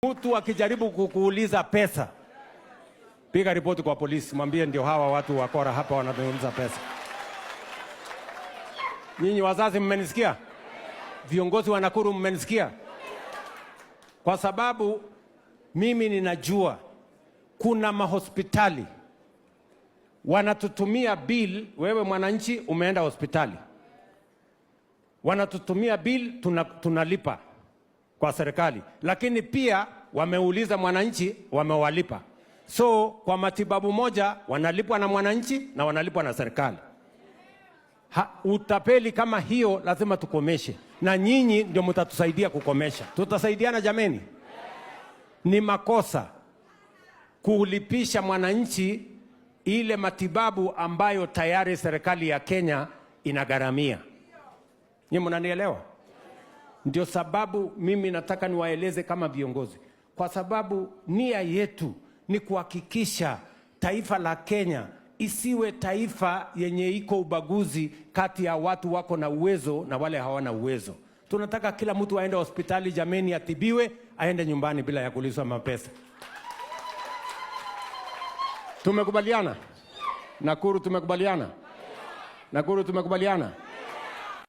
Mtu akijaribu kukuuliza pesa, piga ripoti kwa polisi, mwambie ndio hawa watu wakora hapa wanatuuliza pesa. Nyinyi wazazi mmenisikia? Viongozi wa Nakuru mmenisikia? Kwa sababu mimi ninajua kuna mahospitali wanatutumia bill, wewe mwananchi umeenda hospitali, wanatutumia bill, tunalipa kwa serikali, lakini pia wameuliza mwananchi, wamewalipa. So kwa matibabu moja wanalipwa na mwananchi na wanalipwa na serikali. Utapeli kama hiyo lazima tukomeshe, na nyinyi ndio mtatusaidia kukomesha. Tutasaidiana jameni. Ni makosa kulipisha mwananchi ile matibabu ambayo tayari serikali ya Kenya inagharamia. Nyinyi mnanielewa? Ndio sababu mimi nataka niwaeleze kama viongozi, kwa sababu nia yetu ni kuhakikisha taifa la Kenya isiwe taifa yenye iko ubaguzi kati ya watu wako na uwezo na wale hawana uwezo. Tunataka kila mtu aende hospitali jameni, atibiwe, aende nyumbani bila ya kulizwa mapesa. Tumekubaliana? Nakuru tumekubaliana? Nakuru tumekubaliana?